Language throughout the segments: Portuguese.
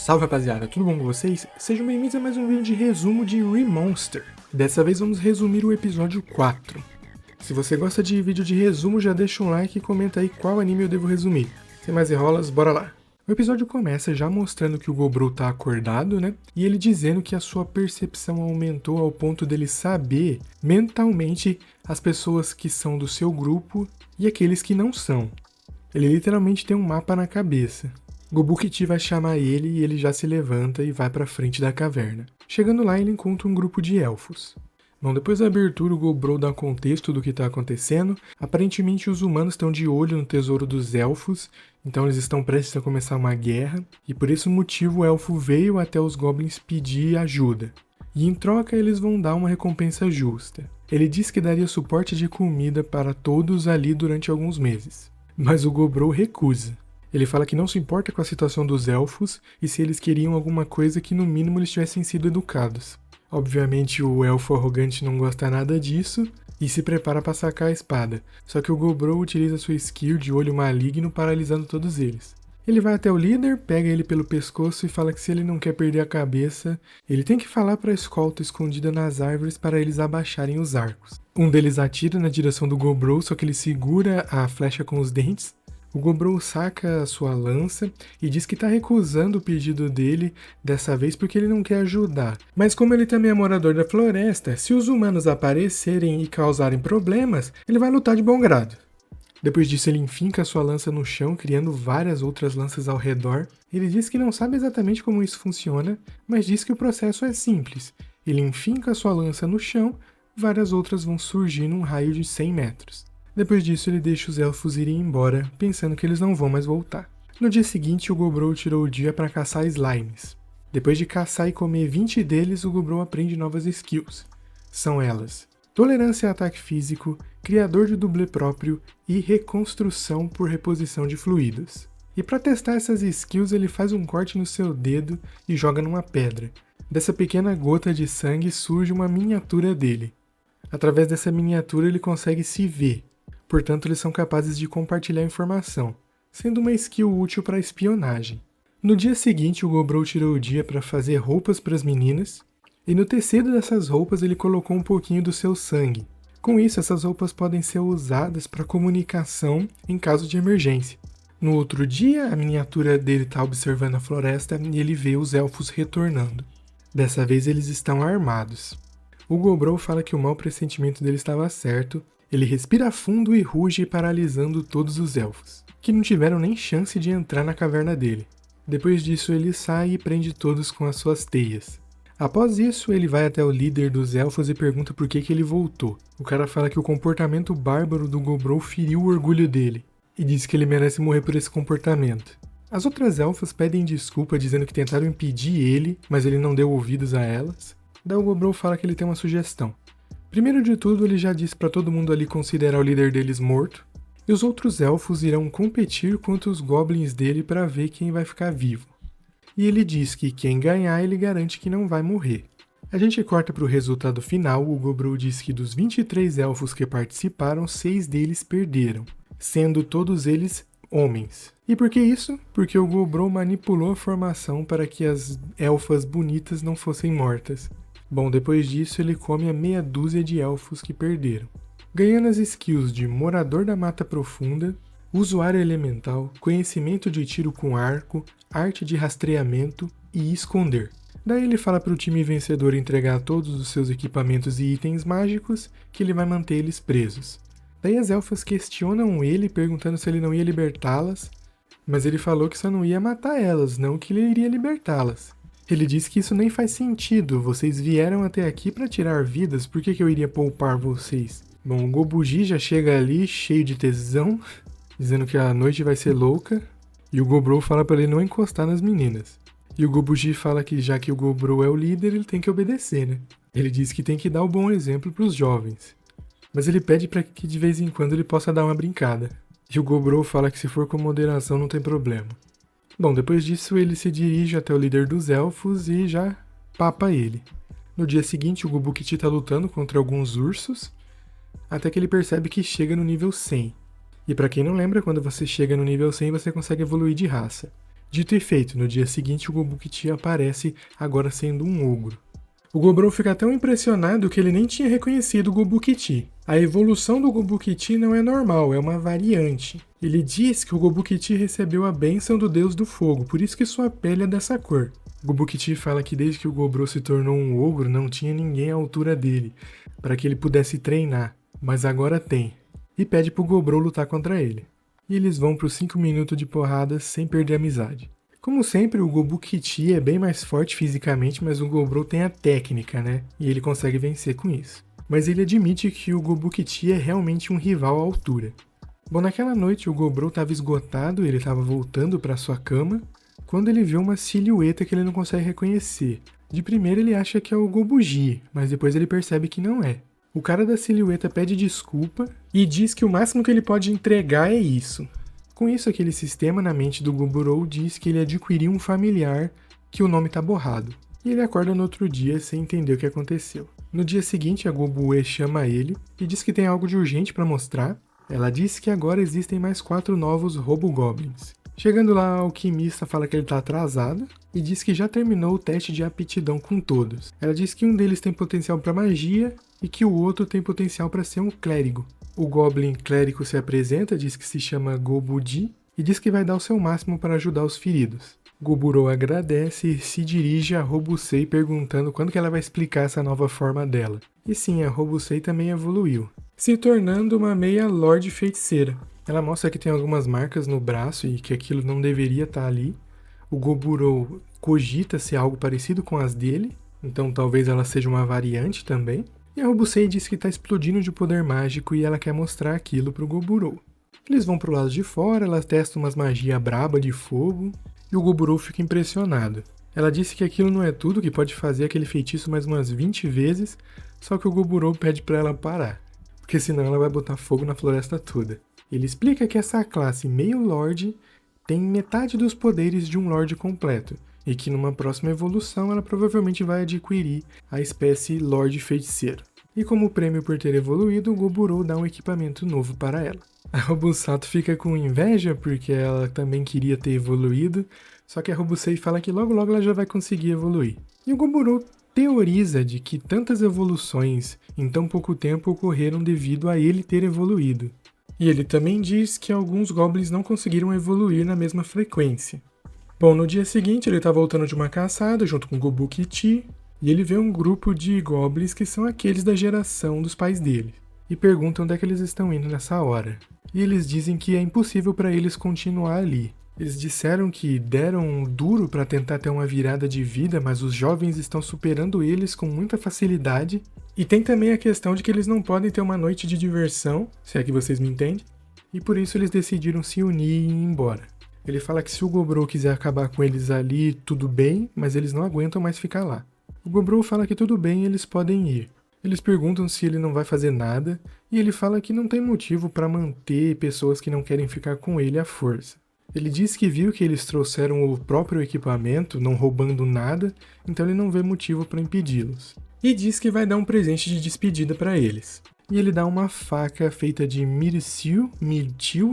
Salve rapaziada, tudo bom com vocês? Sejam bem-vindos a mais um vídeo de resumo de ReMonster. Dessa vez vamos resumir o episódio 4. Se você gosta de vídeo de resumo, já deixa um like e comenta aí qual anime eu devo resumir. Sem mais enrolas, bora lá! O episódio começa já mostrando que o Gobrow tá acordado, né? E ele dizendo que a sua percepção aumentou ao ponto dele saber mentalmente as pessoas que são do seu grupo e aqueles que não são. Ele literalmente tem um mapa na cabeça. Gobukiti vai chamar ele e ele já se levanta e vai pra frente da caverna. Chegando lá, ele encontra um grupo de elfos. Bom, depois da abertura, o Gobrow dá contexto do que está acontecendo. Aparentemente, os humanos estão de olho no tesouro dos elfos, então eles estão prestes a começar uma guerra, e por esse motivo o elfo veio até os goblins pedir ajuda. E em troca, eles vão dar uma recompensa justa. Ele diz que daria suporte de comida para todos ali durante alguns meses. Mas o Gobrow recusa. Ele fala que não se importa com a situação dos elfos e se eles queriam alguma coisa que no mínimo eles tivessem sido educados. Obviamente o elfo arrogante não gosta nada disso e se prepara para sacar a espada, só que o Gobrow utiliza sua skill de olho maligno paralisando todos eles. Ele vai até o líder, pega ele pelo pescoço e fala que se ele não quer perder a cabeça, ele tem que falar para a escolta escondida nas árvores para eles abaixarem os arcos. Um deles atira na direção do Gobrow, só que ele segura a flecha com os dentes. O Gobrow saca a sua lança e diz que está recusando o pedido dele dessa vez porque ele não quer ajudar. Mas como ele também é morador da floresta, se os humanos aparecerem e causarem problemas, ele vai lutar de bom grado. Depois disso ele enfinca a sua lança no chão, criando várias outras lanças ao redor. Ele diz que não sabe exatamente como isso funciona, mas diz que o processo é simples. Ele enfinca a sua lança no chão, várias outras vão surgir num raio de 100 metros. Depois disso, ele deixa os elfos irem embora, pensando que eles não vão mais voltar. No dia seguinte, o Gobrow tirou o dia para caçar slimes. Depois de caçar e comer 20 deles, o Gobrow aprende novas skills. São elas: tolerância a ataque físico, criador de dublê próprio e reconstrução por reposição de fluidos. E para testar essas skills, ele faz um corte no seu dedo e joga numa pedra. Dessa pequena gota de sangue surge uma miniatura dele. Através dessa miniatura, ele consegue se ver. Portanto, eles são capazes de compartilhar informação, sendo uma skill útil para espionagem. No dia seguinte, o Gobrow tirou o dia para fazer roupas para as meninas, e no tecido dessas roupas ele colocou um pouquinho do seu sangue. Com isso, essas roupas podem ser usadas para comunicação em caso de emergência. No outro dia, a miniatura dele está observando a floresta e ele vê os elfos retornando. Dessa vez, eles estão armados. O Gobrow fala que o mau pressentimento dele estava certo. Ele respira fundo e ruge, paralisando todos os elfos, que não tiveram nem chance de entrar na caverna dele. Depois disso, ele sai e prende todos com as suas teias. Após isso, ele vai até o líder dos elfos e pergunta por que ele voltou. O cara fala que o comportamento bárbaro do Gobrow feriu o orgulho dele, e diz que ele merece morrer por esse comportamento. As outras elfas pedem desculpa, dizendo que tentaram impedir ele, mas ele não deu ouvidos a elas. Daí o Gobrow fala que ele tem uma sugestão. Primeiro de tudo, ele já disse para todo mundo ali considerar o líder deles morto, e os outros elfos irão competir contra os goblins dele para ver quem vai ficar vivo. E ele diz que quem ganhar, ele garante que não vai morrer. A gente corta para o resultado final. O Gobrow diz que dos 23 elfos que participaram, 6 deles perderam, sendo todos eles homens. E por que isso? Porque o Gobrow manipulou a formação para que as elfas bonitas não fossem mortas. Bom, depois disso ele come a meia dúzia de elfos que perderam, ganhando as skills de morador da mata profunda, usuário elemental, conhecimento de tiro com arco, arte de rastreamento e esconder. Daí ele fala para o time vencedor entregar todos os seus equipamentos e itens mágicos, que ele vai manter eles presos. Daí as elfas questionam ele, perguntando se ele não ia libertá-las, mas ele falou que só não ia matar elas, não que ele iria libertá-las. Ele diz que isso nem faz sentido, vocês vieram até aqui para tirar vidas, por que eu iria poupar vocês? Bom, o Gobuji já chega ali cheio de tesão, dizendo que a noite vai ser louca, e o Gobrow fala para ele não encostar nas meninas. E o Gobuji fala que já que o Gobrow é o líder, ele tem que obedecer, né? Ele diz que tem que dar o bom exemplo para os jovens. Mas ele pede para que de vez em quando ele possa dar uma brincada. E o Gobrow fala que se for com moderação não tem problema. Bom, depois disso ele se dirige até o líder dos elfos e já papa ele. No dia seguinte o Gobukiti tá lutando contra alguns ursos, até que ele percebe que chega no nível 100. E pra quem não lembra, quando você chega no nível 100 você consegue evoluir de raça. Dito e feito, no dia seguinte o Gobukiti aparece, agora sendo um ogro. O Gobrow fica tão impressionado que ele nem tinha reconhecido o Gobukiti. A evolução do Gobukiti não é normal, é uma variante. Ele diz que o Gobukiti recebeu a bênção do deus do fogo, por isso que sua pele é dessa cor. O Gobukiti fala que desde que o Gobrow se tornou um ogro, não tinha ninguém à altura dele, para que ele pudesse treinar, mas agora tem. E pede pro Gobrow lutar contra ele. E eles vão pros 5 minutos de porrada sem perder a amizade. Como sempre, o Gobukiti é bem mais forte fisicamente, mas o Gobrow tem a técnica, né? E ele consegue vencer com isso. Mas ele admite que o Gobukiti é realmente um rival à altura. Bom, naquela noite o Gobrow estava esgotado, ele estava voltando para sua cama, quando ele vê uma silhueta que ele não consegue reconhecer. De primeira ele acha que é o Gobugi, mas depois ele percebe que não é. O cara da silhueta pede desculpa e diz que o máximo que ele pode entregar é isso. Com isso, aquele sistema na mente do Gobrow diz que ele adquiriu um familiar, que o nome tá borrado. E ele acorda no outro dia sem entender o que aconteceu. No dia seguinte, a Gobue chama ele e diz que tem algo de urgente para mostrar. Ela diz que agora existem mais 4 novos Robogoblins. Chegando lá, a alquimista fala que ele tá atrasado e diz que já terminou o teste de aptidão com todos. Ela diz que um deles tem potencial para magia e que o outro tem potencial para ser um clérigo. O Goblin clérigo se apresenta, diz que se chama Gobudi e diz que vai dar o seu máximo para ajudar os feridos. Goburo agradece e se dirige a Robusei perguntando quando que ela vai explicar essa nova forma dela. E sim, a Robusei também evoluiu, se tornando uma meia Lorde Feiticeira. Ela mostra que tem algumas marcas no braço e que aquilo não deveria estar ali. O Goburo cogita ser algo parecido com as dele, então talvez ela seja uma variante também. E a Robusei diz que está explodindo de poder mágico e ela quer mostrar aquilo pro Goburo. Eles vão pro lado de fora, ela testa umas magias braba de fogo e o Goburo fica impressionado. Ela disse que aquilo não é tudo, que pode fazer aquele feitiço mais umas 20 vezes, só que o Goburo pede para ela parar, porque senão ela vai botar fogo na floresta toda. Ele explica que essa classe meio Lorde tem metade dos poderes de um Lorde completo, e que numa próxima evolução ela provavelmente vai adquirir a espécie Lorde Feiticeiro. E como prêmio por ter evoluído, o Goburo dá um equipamento novo para ela. A Robusato fica com inveja porque ela também queria ter evoluído, só que a Robusei fala que logo logo ela já vai conseguir evoluir. E o Goburo teoriza de que tantas evoluções em tão pouco tempo ocorreram devido a ele ter evoluído. E ele também diz que alguns Goblins não conseguiram evoluir na mesma frequência. Bom, no dia seguinte ele tá voltando de uma caçada junto com o Gobukiti e ele vê um grupo de Goblins que são aqueles da geração dos pais dele e perguntam onde é que eles estão indo nessa hora. E eles dizem que é impossível para eles continuar ali. Eles disseram que deram um duro para tentar ter uma virada de vida, mas os jovens estão superando eles com muita facilidade. E tem também a questão de que eles não podem ter uma noite de diversão, se é que vocês me entendem, e por isso eles decidiram se unir e ir embora. Ele fala que se o Gobrow quiser acabar com eles ali, tudo bem, mas eles não aguentam mais ficar lá. O Gobrow fala que tudo bem, eles podem ir. Eles perguntam se ele não vai fazer nada, e ele fala que não tem motivo para manter pessoas que não querem ficar com ele à força. Ele diz que viu que eles trouxeram o próprio equipamento, não roubando nada, então ele não vê motivo para impedi-los. E diz que vai dar um presente de despedida para eles. E ele dá uma faca feita de mirtil,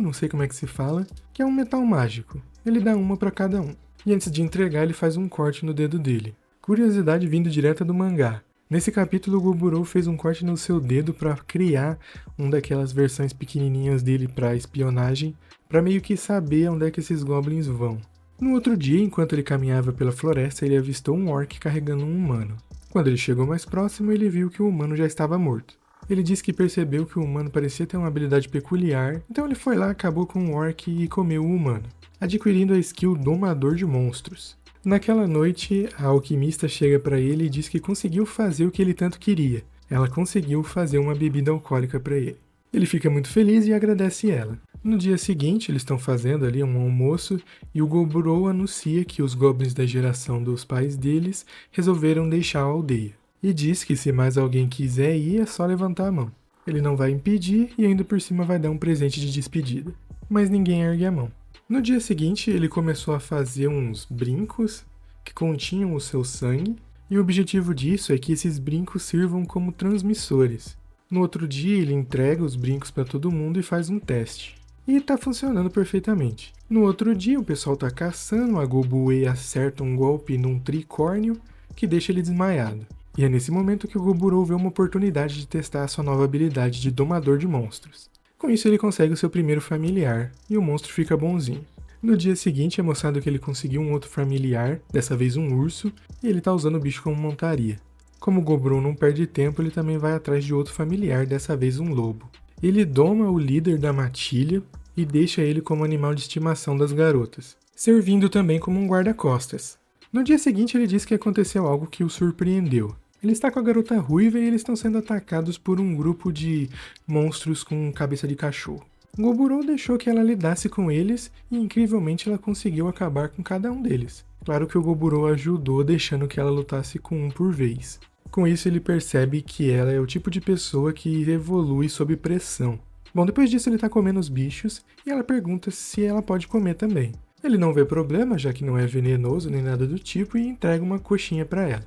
não sei como é que se fala, que é um metal mágico. Ele dá uma para cada um. E antes de entregar, ele faz um corte no dedo dele. Curiosidade vindo direta do mangá. Nesse capítulo, o Goburo fez um corte no seu dedo para criar uma daquelas versões pequenininhas dele para espionagem, para meio que saber onde é que esses goblins vão. No outro dia, enquanto ele caminhava pela floresta, ele avistou um orc carregando um humano. Quando ele chegou mais próximo, ele viu que o humano já estava morto. Ele disse que percebeu que o humano parecia ter uma habilidade peculiar, então ele foi lá, acabou com o orc e comeu o humano, adquirindo a skill Domador de Monstros. Naquela noite, a alquimista chega para ele e diz que conseguiu fazer o que ele tanto queria. Ela conseguiu fazer uma bebida alcoólica para ele. Ele fica muito feliz e agradece ela. No dia seguinte, eles estão fazendo ali um almoço e o Goburo anuncia que os goblins da geração dos pais deles resolveram deixar a aldeia. E diz que se mais alguém quiser ir, é só levantar a mão. Ele não vai impedir e ainda por cima vai dar um presente de despedida. Mas ninguém ergue a mão. No dia seguinte, ele começou a fazer uns brincos que continham o seu sangue, e o objetivo disso é que esses brincos sirvam como transmissores. No outro dia, ele entrega os brincos para todo mundo e faz um teste. e tá funcionando perfeitamente. No outro dia, o pessoal tá caçando, a Gobue acerta um golpe num tricórnio que deixa ele desmaiado. E é nesse momento que o Goburo vê uma oportunidade de testar a sua nova habilidade de domador de monstros. Com isso ele consegue o seu primeiro familiar, e o monstro fica bonzinho. No dia seguinte é mostrado que ele conseguiu um outro familiar, dessa vez um urso, e ele tá usando o bicho como montaria. Como o Goburo não perde tempo, ele também vai atrás de outro familiar, dessa vez um lobo. Ele doma o líder da matilha e deixa ele como animal de estimação das garotas, servindo também como um guarda-costas. No dia seguinte ele diz que aconteceu algo que o surpreendeu. Ele está com a garota ruiva e eles estão sendo atacados por um grupo de monstros com cabeça de cachorro. Goburo deixou que ela lidasse com eles e incrivelmente ela conseguiu acabar com cada um deles. Claro que o Goburo ajudou deixando que ela lutasse com um por vez. Com isso ele percebe que ela é o tipo de pessoa que evolui sob pressão. Bom, depois disso ele tá comendo os bichos e ela pergunta se ela pode comer também. Ele não vê problema, já que não é venenoso nem nada do tipo, e entrega uma coxinha pra ela.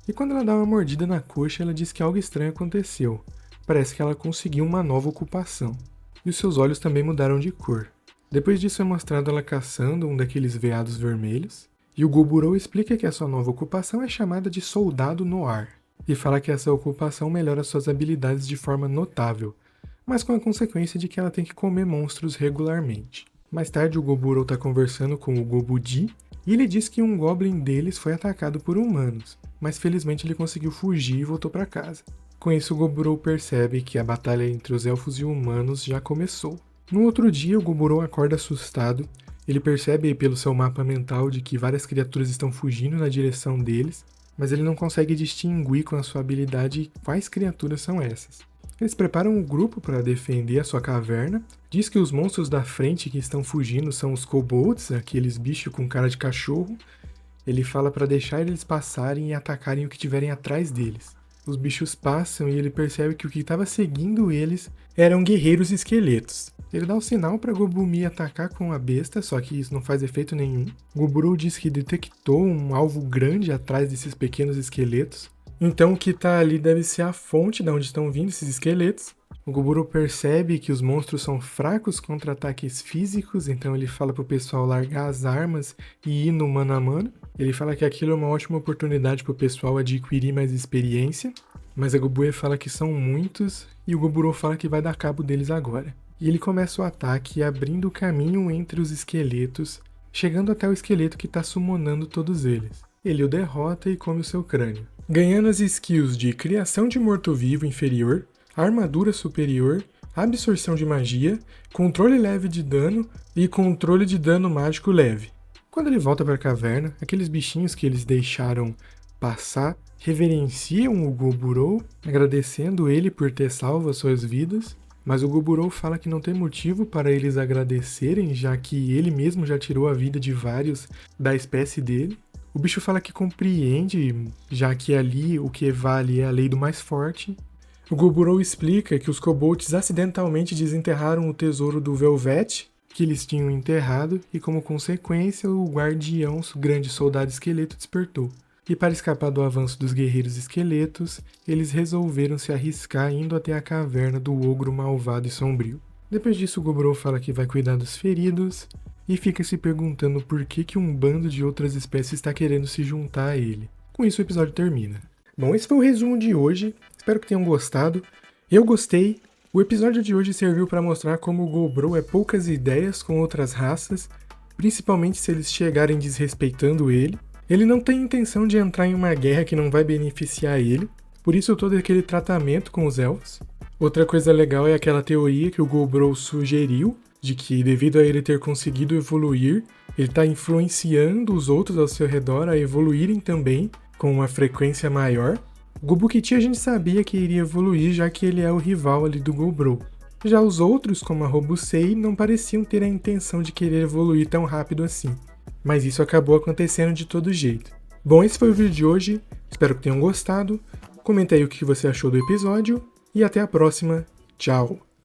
E quando ela dá uma mordida na coxa, ela diz que algo estranho aconteceu. Parece que ela conseguiu uma nova ocupação. E os seus olhos também mudaram de cor. Depois disso é mostrado ela caçando um daqueles veados vermelhos. E o Goburo explica que a sua nova ocupação é chamada de soldado no ar. E fala que essa ocupação melhora suas habilidades de forma notável, mas com a consequência de que ela tem que comer monstros regularmente. Mais tarde o Goburo está conversando com o Gobudi, e ele diz que um goblin deles foi atacado por humanos, mas felizmente ele conseguiu fugir e voltou para casa. Com isso o Goburo percebe que a batalha entre os elfos e humanos já começou. No outro dia o Goburo acorda assustado, ele percebe pelo seu mapa mental de que várias criaturas estão fugindo na direção deles, mas ele não consegue distinguir com a sua habilidade quais criaturas são essas. Eles preparam um grupo para defender a sua caverna, diz que os monstros da frente que estão fugindo são os kobolds, aqueles bichos com cara de cachorro. Ele fala para deixar eles passarem e atacarem o que tiverem atrás deles. Os bichos passam e ele percebe que o que estava seguindo eles eram guerreiros esqueletos. Ele dá o sinal para Gobumi atacar com a besta, só que isso não faz efeito nenhum. Goburo diz que detectou um alvo grande atrás desses pequenos esqueletos. Então o que está ali deve ser a fonte de onde estão vindo esses esqueletos. O Goburo percebe que os monstros são fracos contra ataques físicos, então ele fala pro pessoal largar as armas e ir no mano a mano. Ele fala que aquilo é uma ótima oportunidade pro pessoal adquirir mais experiência, mas a Gobue fala que são muitos e o Goburo fala que vai dar cabo deles agora. E ele começa o ataque abrindo o caminho entre os esqueletos, chegando até o esqueleto que está summonando todos eles. Ele o derrota e come o seu crânio. Ganhando as skills de criação de morto-vivo inferior, armadura superior, absorção de magia, controle leve de dano e controle de dano mágico leve. Quando ele volta para a caverna, aqueles bichinhos que eles deixaram passar reverenciam o Goburo, agradecendo ele por ter salvo as suas vidas, mas o Goburo fala que não tem motivo para eles agradecerem, já que ele mesmo já tirou a vida de vários da espécie dele. O bicho fala que compreende, já que ali o que vale é a lei do mais forte. O Goburo explica que os kobolds acidentalmente desenterraram o tesouro do Velvet, que eles tinham enterrado, e como consequência o guardião, o grande soldado esqueleto, despertou. E para escapar do avanço dos guerreiros esqueletos, eles resolveram se arriscar indo até a caverna do ogro malvado e sombrio. Depois disso o Goburo fala que vai cuidar dos feridos, e fica se perguntando por que um bando de outras espécies está querendo se juntar a ele. Com isso o episódio termina. Bom, esse foi o resumo de hoje, espero que tenham gostado. Eu gostei. O episódio de hoje serviu para mostrar como o Goburo é poucas ideias com outras raças, principalmente se eles chegarem desrespeitando ele. Ele não tem intenção de entrar em uma guerra que não vai beneficiar ele, por isso todo aquele tratamento com os elfos. Outra coisa legal é aquela teoria que o Goburo sugeriu, de que devido a ele ter conseguido evoluir, ele está influenciando os outros ao seu redor a evoluírem também, com uma frequência maior. O Gobukiti a gente sabia que iria evoluir, já que ele é o rival ali do Goburo. Já os outros, como a Robusei, não pareciam ter a intenção de querer evoluir tão rápido assim. Mas isso acabou acontecendo de todo jeito. Bom, esse foi o vídeo de hoje, espero que tenham gostado. Comenta aí o que você achou do episódio, e até a próxima. Tchau!